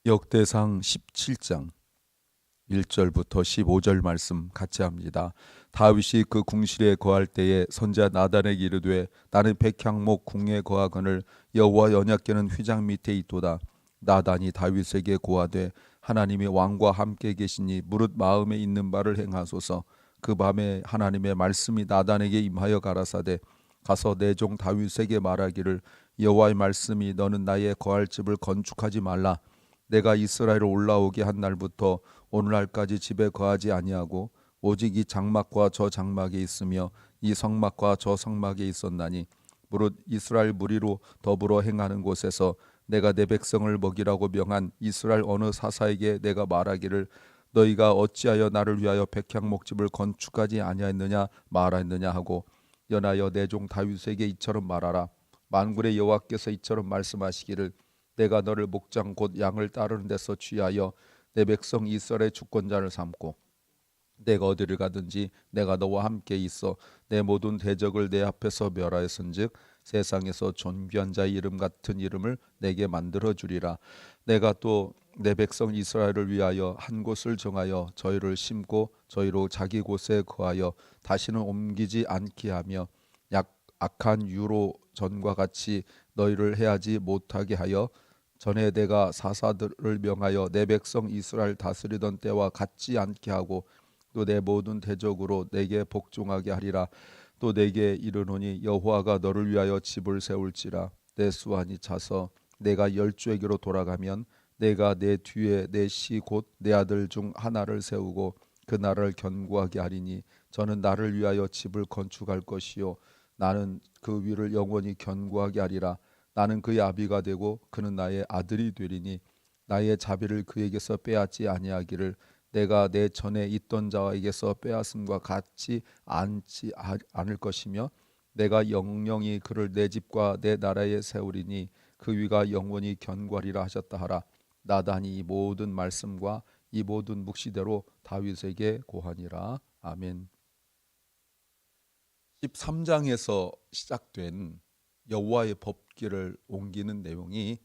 역대상 17장 1절부터 15절 말씀 같이 합니다. 다윗이 그 궁실에 거할 때에 선지자 나단에게 이르되 나는 백향목 궁에 거하거늘 여호와 언약궤는 휘장 밑에 있도다. 나단이 다윗에게 고하되 하나님이 왕과 함께 계시니 무릇 마음에 있는 바를 행하소서. 그 밤에 하나님의 말씀이 나단에게 임하여 가라사대 가서 내 종 다윗에게 말하기를 여호와의 말씀이 너는 나의 거할 집을 건축하지 말라. 내가 이스라엘을 올라오게 한 날부터 오늘날까지 집에 거하지 아니하고 오직 이 장막과 저 장막에 있으며 이 성막과 저 성막에 있었나니 무릇 이스라엘 무리로 더불어 행하는 곳에서 내가 내 백성을 먹이라고 명한 이스라엘 어느 사사에게 내가 말하기를 너희가 어찌하여 나를 위하여 백향목집을 건축하지 아니하였느냐 말하였느냐 하고 연하여 내 종 다윗에게 이처럼 말하라. 만군의 여호와께서 이처럼 말씀하시기를 내가 너를 목장 곧 양을 따르는 데서 취하여 내 백성 이스라엘의 주권자를 삼고 내가 어디를 가든지 내가 너와 함께 있어 내 모든 대적을 내 앞에서 멸하였은즉 세상에서 존귀한 자의 이름 같은 이름을 내게 만들어 주리라. 내가 또 내 백성 이스라엘을 위하여 한 곳을 정하여 저희를 심고 저희로 자기 곳에 거하여 다시는 옮기지 않게 하며 악한 유로 전과 같이 너희를 해하지 못하게 하여 전에 내가 사사들을 명하여 내 백성 이스라엘 다스리던 때와 같지 않게 하고 또 내 모든 대적으로 내게 복종하게 하리라. 또 내게 이르노니 여호와가 너를 위하여 집을 세울지라. 내 수완이 차서 내가 열주에게로 돌아가면 내가 내 뒤에 내 시 곧 내 아들 중 하나를 세우고 그 나라를 견고하게 하리니 저는 나를 위하여 집을 건축할 것이요 나는 그 위를 영원히 견고하게 하리라. 나는 그의 아비가 되고 그는 나의 아들이 되리니 나의 자비를 그에게서 빼앗지 아니하기를 내가 내 전에 있던 자에게서 빼앗음과 같이 않지 않을 것이며 내가 영영이 그를 내 집과 내 나라에 세우리니 그 위가 영원히 견고하리라 하셨다 하라. 나단이 이 모든 말씀과 이 모든 묵시대로 다윗에게 고하니라. 아멘. 13장에서 시작된 여호와의 법궤를 옮기는 내용이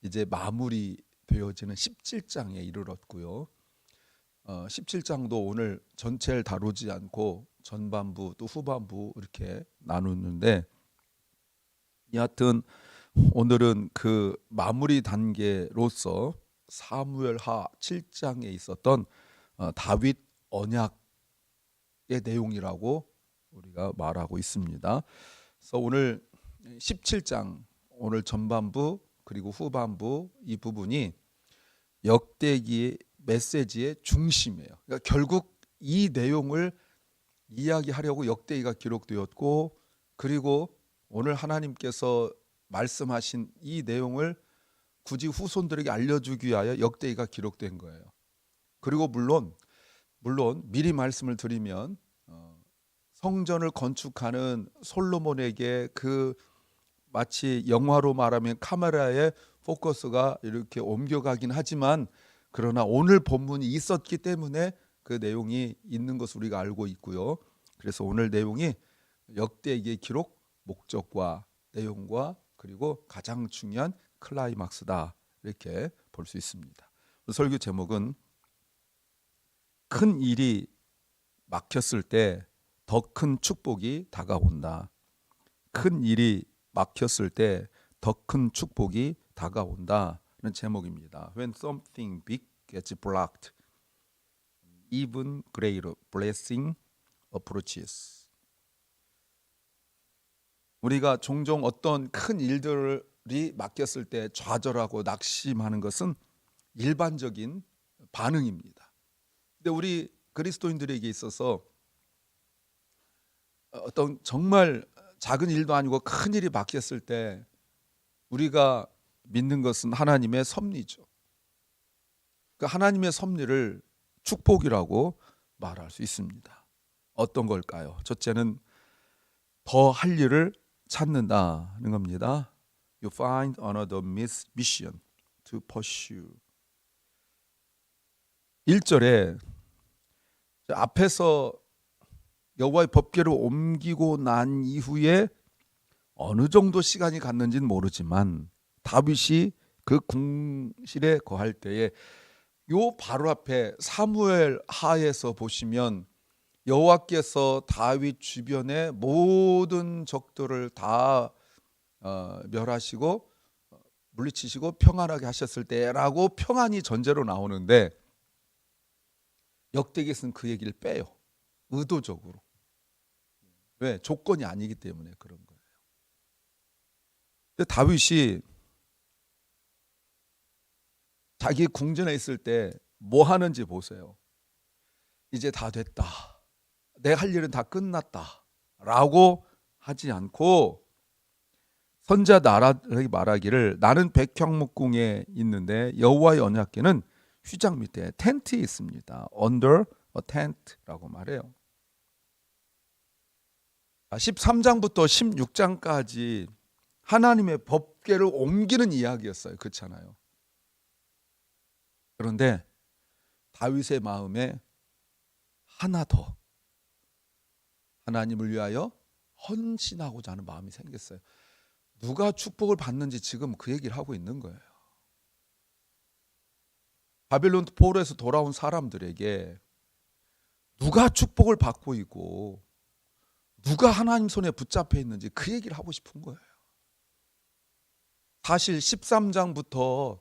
이제 마무리되어지는 17장에 이르렀고요. 17장도 오늘 전체를 다루지 않고 전반부 또 후반부 이렇게 나누는데 여하튼 오늘은 그 마무리 단계로서 사무엘하 7장에 있었던 다윗 언약의 내용이라고 우리가 말하고 있습니다. 그래서 오늘 17장 오늘 전반부 그리고 후반부 이 부분이 역대기의 메시지의 중심이에요. 그러니까 결국 이 내용을 이야기하려고 역대기가 기록되었고 그리고 오늘 하나님께서 말씀하신 이 내용을 굳이 후손들에게 알려주기 위하여 역대기가 기록된 거예요. 그리고 물론 미리 말씀을 드리면 성전을 건축하는 솔로몬에게 그 마치 영화로 말하면 카메라의 포커스가 이렇게 옮겨가긴 하지만 그러나 오늘 본문이 있었기 때문에 그 내용이 있는 것을 우리가 알고 있고요. 그래서 오늘 내용이 역대기의 기록 목적과 내용과 그리고 가장 중요한 클라이막스다 이렇게 볼 수 있습니다. 설교 제목은 큰 일이 막혔을 때 더 큰 축복이 다가온다. 큰 일이 막혔을 때 더 큰 축복이 다가온다는 제목입니다. When something big gets blocked, even greater blessing approaches. 우리가 종종 어떤 큰 일들이 막혔을 때 좌절하고 낙심하는 것은 일반적인 반응입니다. 근데 우리 그리스도인들에게 있어서 어떤 정말 작은 일도 아니고 큰 일이 막혔을 때 우리가 믿는 것은 하나님의 섭리죠. 그 하나님의 섭리를 축복이라고 말할 수 있습니다. 어떤 걸까요? 첫째는 더 할 일을 찾는다는 겁니다. You find another mission to pursue. 1절에 앞에서 여호와의 법궤를 옮기고 난 이후에 어느 정도 시간이 갔는지는 모르지만 다윗이 그 궁실에 거할 때에 요 바로 앞에 사무엘 하에서 보시면 여호와께서 다윗 주변의 모든 적들을 다 멸하시고 물리치시고 평안하게 하셨을 때라고 평안이 전제로 나오는데 역대기에서는 그 얘기를 빼요. 의도적으로. 왜? 조건이 아니기 때문에 그런 거예요. 근데 다윗이 자기 궁전에 있을 때 뭐 하는지 보세요. 이제 다 됐다. 내 할 일은 다 끝났다. 라고 하지 않고 선지자 나라에게 말하기를 나는 백향목궁에 있는데 여호와의 언약궤는 휘장 밑에 텐트에 있습니다. Under a tent라고 말해요. 13장부터 16장까지 하나님의 법궤를 옮기는 이야기였어요. 그렇잖아요. 그런데 다윗의 마음에 하나 더 하나님을 위하여 헌신하고자 하는 마음이 생겼어요. 누가 축복을 받는지 지금 그 얘기를 하고 있는 거예요. 바벨론 포로에서 돌아온 사람들에게 누가 축복을 받고 있고 누가 하나님 손에 붙잡혀 있는지 그 얘기를 하고 싶은 거예요. 사실 13장부터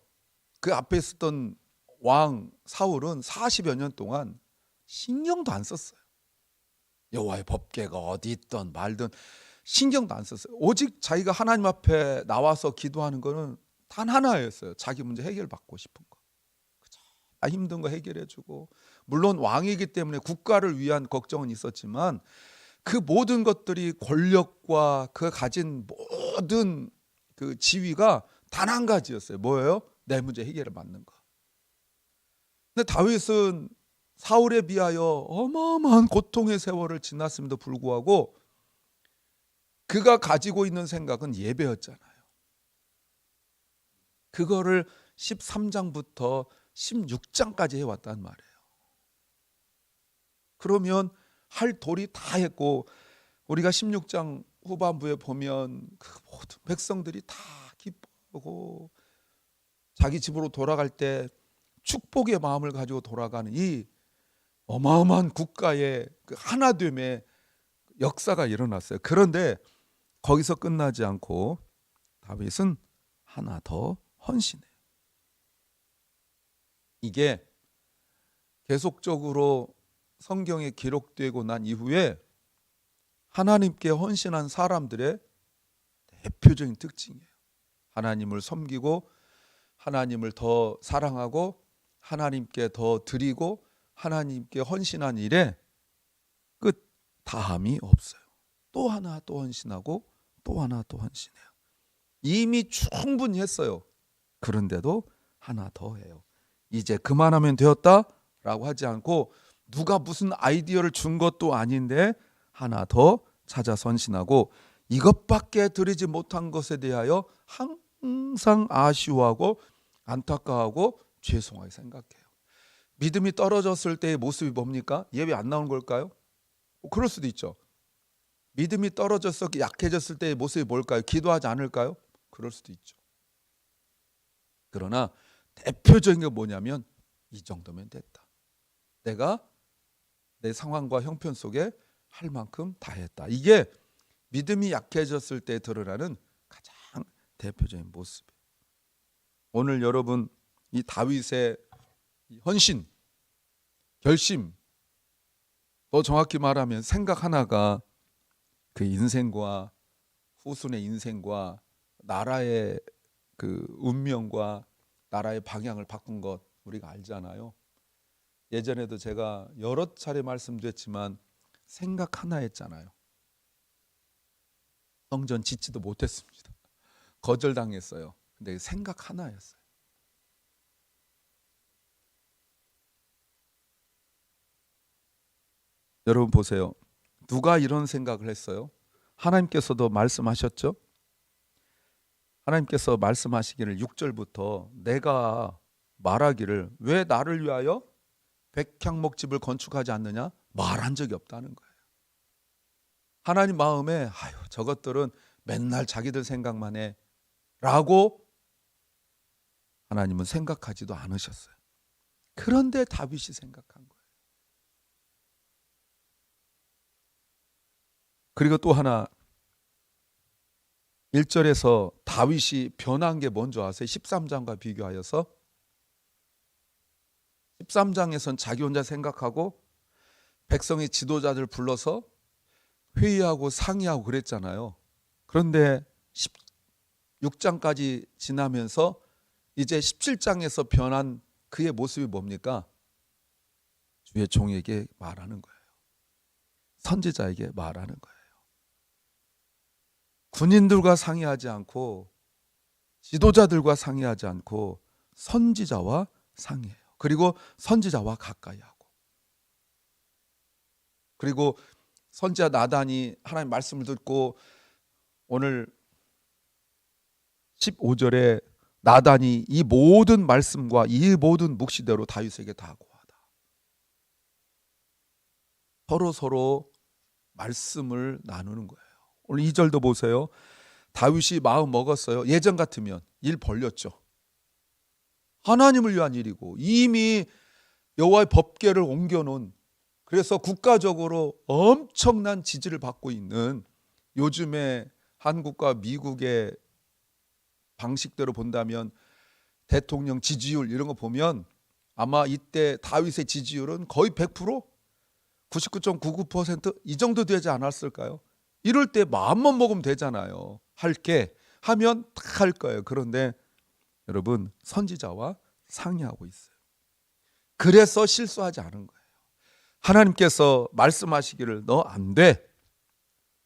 그 앞에 있었던 왕 사울은 40여 년 동안 신경도 안 썼어요. 여호와의 법궤가 어디 있든 말든 신경도 안 썼어요. 오직 자기가 하나님 앞에 나와서 기도하는 거는 단 하나였어요. 자기 문제 해결받고 싶은 거. 힘든 거 해결해주고, 물론 왕이기 때문에 국가를 위한 걱정은 있었지만 그 모든 것들이 권력과 그 가진 모든 그 지위가 단 한 가지였어요. 뭐예요? 내 문제 해결을 받는 거. 근데 다윗은 사울에 비하여 어마어마한 고통의 세월을 지났음에도 불구하고 그가 가지고 있는 생각은 예배였잖아요. 그거를 13장부터 16장까지 해왔단 말이에요. 그러면 할 도리 다 했고, 우리가 16장 후반부에 보면 그 모든 백성들이 다 기뻐하고 자기 집으로 돌아갈 때 축복의 마음을 가지고 돌아가는 이 어마어마한 국가의 그 하나됨의 역사가 일어났어요. 그런데 거기서 끝나지 않고 다윗은 하나 더 헌신해요. 이게 계속적으로 성경에 기록되고 난 이후에 하나님께 헌신한 사람들의 대표적인 특징이에요. 하나님을 섬기고 하나님을 더 사랑하고 하나님께 더 드리고 하나님께 헌신한 일에 끝 다함이 없어요. 또 하나 또 헌신하고 또 하나 또 헌신해요. 이미 충분히 했어요. 그런데도 하나 더 해요. 이제 그만하면 되었다라고 하지 않고 누가 무슨 아이디어를 준 것도 아닌데 하나 더 찾아 헌신하고 이것밖에 드리지 못한 것에 대하여 항상 아쉬워하고 안타까워하고 죄송하게 생각해요. 믿음이 떨어졌을 때의 모습이 뭡니까? 예배 안 나오는 걸까요? 그럴 수도 있죠. 믿음이 떨어져서 약해졌을 때의 모습이 뭘까요? 기도하지 않을까요? 그럴 수도 있죠. 그러나 대표적인 게 뭐냐면 이 정도면 됐다. 내가 내 상황과 형편 속에 할 만큼 다 했다. 이게 믿음이 약해졌을 때 드러나는 가장 대표적인 모습이에요. 오늘 여러분 이 다윗의 헌신, 결심, 더 정확히 말하면 생각 하나가 그 인생과 후손의 인생과 나라의 그 운명과 나라의 방향을 바꾼 것 우리가 알잖아요. 예전에도 제가 여러 차례 말씀드렸지만 생각 하나였잖아요. 성전 짓지도 못했습니다. 거절당했어요. 근데 생각 하나였어요. 여러분 보세요. 누가 이런 생각을 했어요? 하나님께서도 말씀하셨죠? 하나님께서 말씀하시기를 6절부터 내가 말하기를 왜 나를 위하여 백향목집을 건축하지 않느냐? 말한 적이 없다는 거예요. 하나님 마음에 아유 저것들은 맨날 자기들 생각만 해 라고 하나님은 생각하지도 않으셨어요. 그런데 다윗이 생각한 거예요. 그리고 또 하나 1절에서 다윗이 변한 게 뭔지 아세요? 13장과 비교하여서 13장에선 자기 혼자 생각하고 백성의 지도자들 불러서 회의하고 상의하고 그랬잖아요. 그런데 16장까지 지나면서 이제 17장에서 변한 그의 모습이 뭡니까? 주의 종에게 말하는 거예요. 선지자에게 말하는 거예요. 군인들과 상의하지 않고 지도자들과 상의하지 않고 선지자와 상의해요. 그리고 선지자와 가까이 하고, 그리고 선지자 나단이 하나님 말씀을 듣고 오늘 15절에 나단이 이 모든 말씀과 이 모든 묵시대로 다윗에게 다 고하다. 서로 말씀을 나누는 거예요. 오늘 2절도 보세요. 다윗이 마음 먹었어요. 예전 같으면 일 벌렸죠. 하나님을 위한 일이고 이미 여호와의 법궤를 옮겨놓은, 그래서 국가적으로 엄청난 지지를 받고 있는, 요즘에 한국과 미국의 방식대로 본다면 대통령 지지율 이런 거 보면 아마 이때 다윗의 지지율은 거의 100%, 99.99% 이 정도 되지 않았을까요? 이럴 때 마음만 먹으면 되잖아요. 할게 하면 다 할 거예요. 그런데 여러분, 선지자와 상의하고 있어요. 그래서 실수하지 않은 거예요. 하나님께서 말씀하시기를 너 안 돼,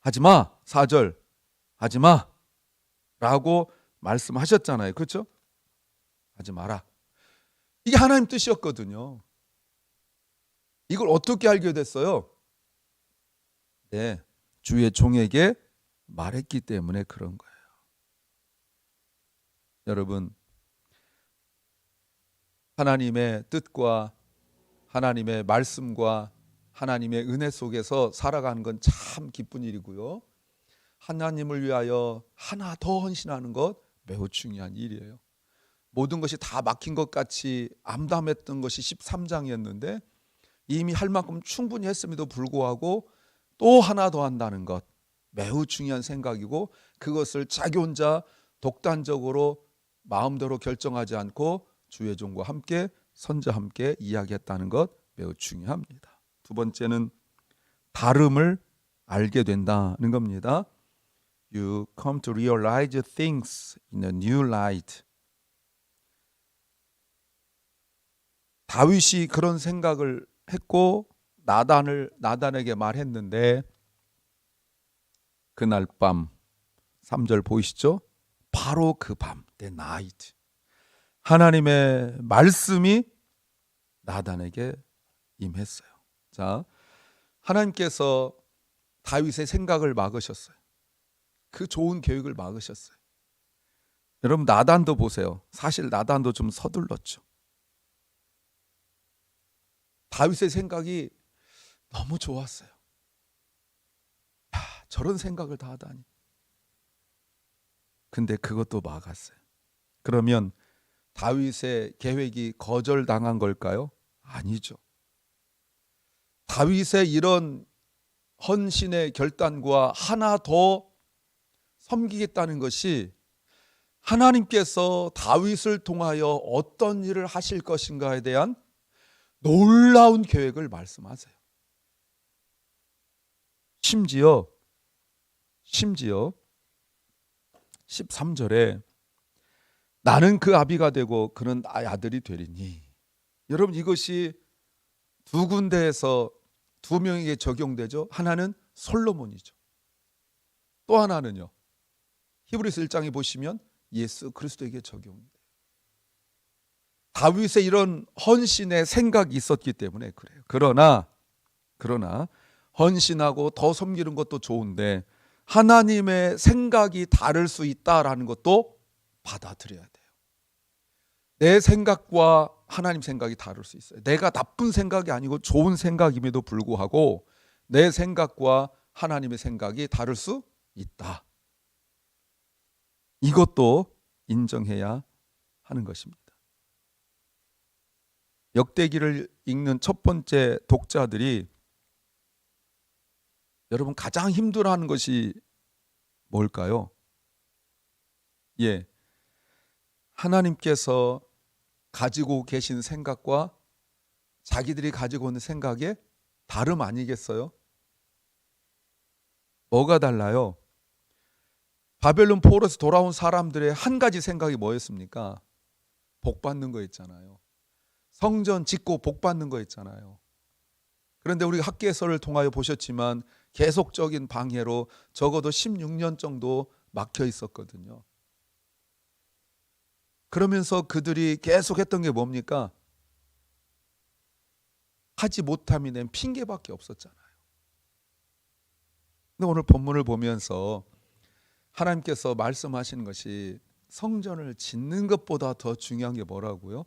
하지마, 4절 하지마 라고 말씀하셨잖아요. 그렇죠? 하지 마라. 이게 하나님 뜻이었거든요. 이걸 어떻게 알게 됐어요? 네, 주의 종에게 말했기 때문에 그런 거예요. 여러분, 하나님의 뜻과 하나님의 말씀과 하나님의 은혜 속에서 살아가는 건 참 기쁜 일이고요. 하나님을 위하여 하나 더 헌신하는 것 매우 중요한 일이에요. 모든 것이 다 막힌 것 같이 암담했던 것이 13장이었는데 이미 할 만큼 충분히 했음에도 불구하고 또 하나 더 한다는 것 매우 중요한 생각이고, 그것을 자기 혼자 독단적으로 마음대로 결정하지 않고 주의 종과 함께 선지자와 함께 이야기했다는 것 매우 중요합니다. 두 번째는 다름을 알게 된다는 겁니다. You come to realize things in a new light. 다윗이 그런 생각을 했고 나단에게 말했는데 그날 밤 3절 보이시죠? 바로 그 밤, the night, 하나님의 말씀이 나단에게 임했어요. 자, 하나님께서 다윗의 생각을 막으셨어요. 그 좋은 계획을 막으셨어요. 여러분, 나단도 보세요. 사실 나단도 좀 서둘렀죠. 다윗의 생각이 너무 좋았어요. 야, 저런 생각을 다 하다니. 근데 그것도 막았어요. 그러면 다윗의 계획이 거절당한 걸까요? 아니죠. 다윗의 이런 헌신의 결단과 하나 더 섬기겠다는 것이 하나님께서 다윗을 통하여 어떤 일을 하실 것인가에 대한 놀라운 계획을 말씀하세요. 심지어 13절에 나는 그 아비가 되고 그는 나의 아들이 되리니. 여러분, 이것이 두 군데에서 두 명에게 적용되죠. 하나는 솔로몬이죠. 또 하나는요, 히브리서 1장에 보시면 예수 그리스도에게 적용돼요. 다윗의 이런 헌신의 생각이 있었기 때문에 그래요. 그러나 헌신하고 더 섬기는 것도 좋은데 하나님의 생각이 다를 수 있다라는 것도 받아들여야 돼요. 내 생각과 하나님 생각이 다를 수 있어요. 내가 나쁜 생각이 아니고 좋은 생각임에도 불구하고 내 생각과 하나님의 생각이 다를 수 있다. 이것도 인정해야 하는 것입니다. 역대기를 읽는 첫 번째 독자들이 여러분 가장 힘들어하는 것이 뭘까요? 예, 하나님께서 가지고 계신 생각과 자기들이 가지고 있는 생각의 다름 아니겠어요? 뭐가 달라요? 바벨론 포로에서 돌아온 사람들의 한 가지 생각이 뭐였습니까? 복 받는 거였잖아요. 성전 짓고 복 받는 거였잖아요. 그런데 우리가 학개서를 통하여 보셨지만 계속적인 방해로 적어도 16년 정도 막혀 있었거든요. 그러면서 그들이 계속 했던 게 뭡니까? 하지 못함이 낸 핑계밖에 없었잖아요. 근데 오늘 본문을 보면서 하나님께서 말씀하시는 것이 성전을 짓는 것보다 더 중요한 게 뭐라고요?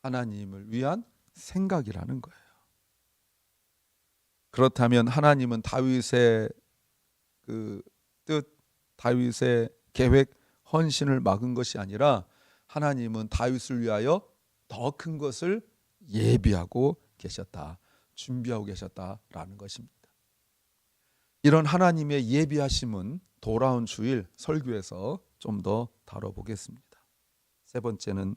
하나님을 위한 생각이라는 거예요. 그렇다면 하나님은 다윗의 그 뜻, 다윗의 계획, 헌신을 막은 것이 아니라 하나님은 다윗을 위하여 더 큰 것을 예비하고 계셨다, 준비하고 계셨다라는 것입니다. 이런 하나님의 예비하심은 돌아온 주일 설교에서 좀 더 다뤄보겠습니다. 세 번째는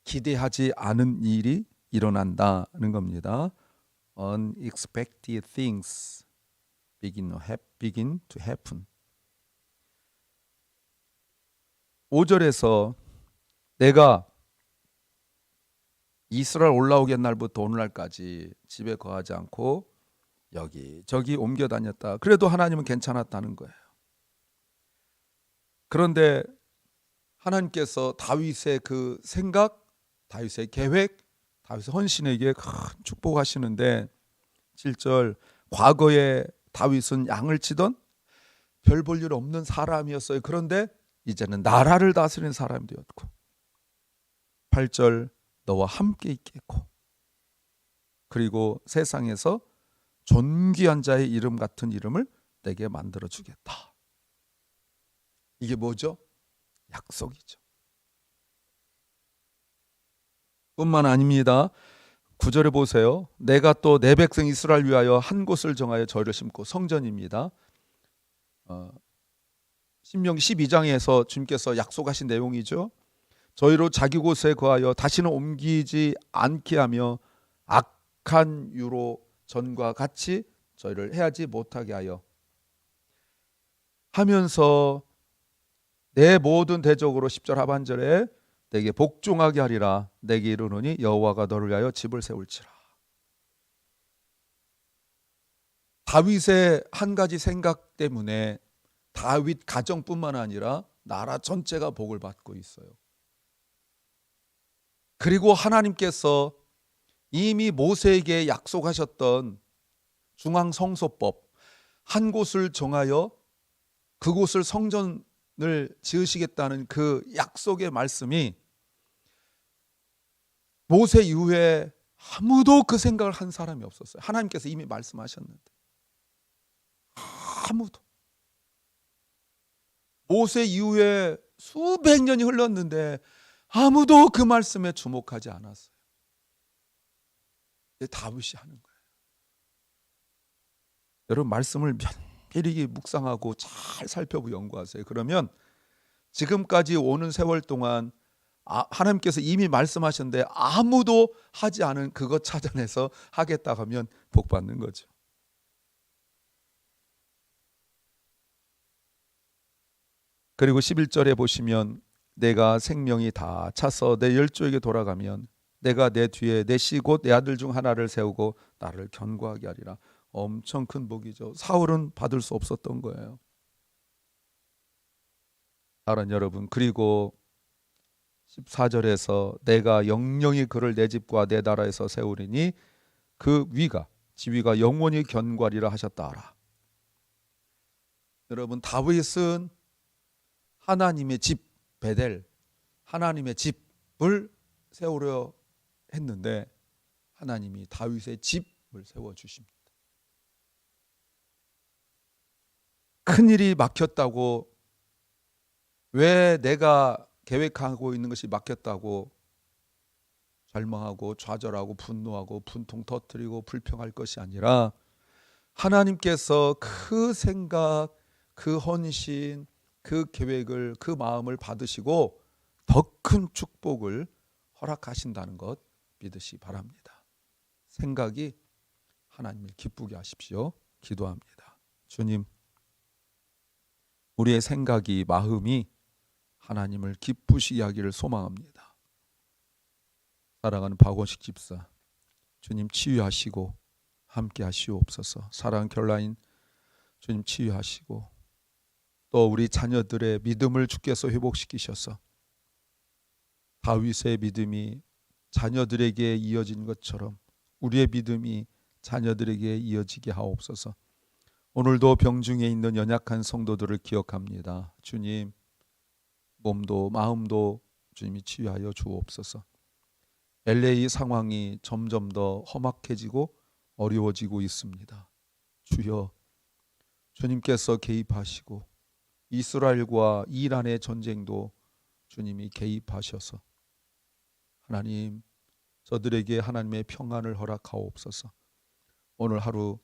기대하지 않은 일이 일어난다는 겁니다. Unexpected things begin to happen. 5절에서 내가 이스라엘 올라오기 날부터 오늘날까지 집에 거하지 않고 여기저기 옮겨 다녔다. 그래도 하나님은 괜찮았다는 거예요. 그런데 하나님께서 다윗의 그 생각, 다윗의 계획, 다윗의 헌신에게 큰 축복하시는데 7절 과거에 다윗은 양을 치던 별 볼 일 없는 사람이었어요. 그런데 이제는 나라를 다스리는 사람이 되었고 8절 너와 함께 있겠고 그리고 세상에서 존귀한 자의 이름 같은 이름을 내게 만들어 주겠다. 이게 뭐죠? 약속이죠. 뿐만 아닙니다. 9절에 보세요. 내가 또 내 백성 이스라엘 위하여 한 곳을 정하여 저희를 심고 성전입니다. 신명기 12장에서 주님께서 약속하신 내용이죠. 저희로 자기 곳에 거하여 다시는 옮기지 않게 하며 악한 유로 전과 같이 저희를 해하지 못하게 하여 하면서 내 모든 대적으로 10절 하반절에 내게 복종하게 하리라. 내게 이르노니 여호와가 너를 위하여 집을 세울지라. 다윗의 한 가지 생각 때문에 다윗 가정뿐만 아니라 나라 전체가 복을 받고 있어요. 그리고 하나님께서 이미 모세에게 약속하셨던 중앙성소법 한 곳을 정하여 그곳을 성전을 지으시겠다는 그 약속의 말씀이 모세 이후에 아무도 그 생각을 한 사람이 없었어요. 하나님께서 이미 말씀하셨는데 아무도. 모세 이후에 수백 년이 흘렀는데 아무도 그 말씀에 주목하지 않았어요. 다윗이 하는 거예요. 여러분 말씀을 면밀히 묵상하고 잘 살펴보고 연구하세요. 그러면 지금까지 오는 세월 동안 하나님께서 이미 말씀하셨는데 아무도 하지 않은 그것 찾아내서 하겠다 하면 복 받는 거죠. 그리고 11절에 보시면 내가 생명이 다 차서 내 열조에게 돌아가면 내가 내 뒤에 내 씨 곧 내 아들 중 하나를 세우고 나를 견고하게 하리라. 엄청 큰 복이죠. 사울은 받을 수 없었던 거예요. 사랑하는 여러분, 그리고 14절에서 내가 영영이 그를 내 집과 내 나라에서 세우리니 그 위가 지위가 영원히 견고하리라 하셨다 하라. 여러분 다윗은 하나님의 집 베델, 하나님의 집을 세우려 했는데 하나님이 다윗의 집을 세워주십니다. 큰일이 막혔다고, 왜 내가 계획하고 있는 것이 막혔다고 절망하고 좌절하고 분노하고 분통 터뜨리고 불평할 것이 아니라 하나님께서 그 생각, 그 헌신, 그 계획을, 그 마음을 받으시고 더 큰 축복을 허락하신다는 것 믿으시 바랍니다. 생각이 하나님을 기쁘게 하십시오. 기도합니다. 주님, 우리의 생각이, 마음이 하나님을 기쁘시게 하기를 소망합니다. 사랑하는 박원식 집사, 주님 치유하시고 함께 하시옵소서. 사랑하는 결라인, 주님 치유하시고 또 우리 자녀들의 믿음을 주께서 회복시키셔서 다윗의 믿음이 자녀들에게 이어진 것처럼 우리의 믿음이 자녀들에게 이어지게 하옵소서. 오늘도 병중에 있는 연약한 성도들을 기억합니다. 주님, 몸도 마음도 주님이 치유하여 주옵소서. LA 상황이 점점 더 험악해지고 어려워지고 있습니다. 주여, 주님께서 개입하시고 이스라엘과 이란의 전쟁도 주님이 개입하셔서 하나님, 저들에게 하나님의 평안을 허락하옵소서. 오늘 하루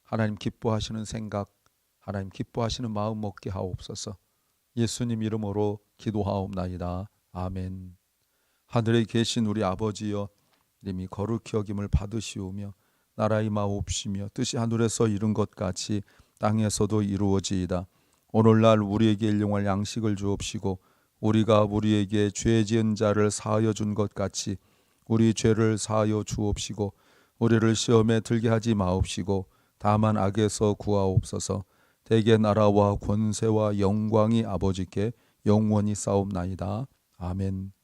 하나님 기뻐하시는 생각, 하나님 기뻐하시는 마음 먹게 하옵소서. 예수님 이름으로 기도하옵나이다. 아멘. 하늘에 계신 우리 아버지여, 이름이 거룩히 여김을 받으시오며 나라의 마옵시며 뜻이 하늘에서 이룬 것 같이 땅에서도 이루어지이다. 오늘날 우리에게 일용할 양식을 주옵시고 우리가 우리에게 죄 지은 자를 사하여 준 것 같이 우리 죄를 사하여 주옵시고 우리를 시험에 들게 하지 마옵시고 다만 악에서 구하옵소서. 대개 나라와 권세와 영광이 아버지께 영원히 싸움나이다. 아멘.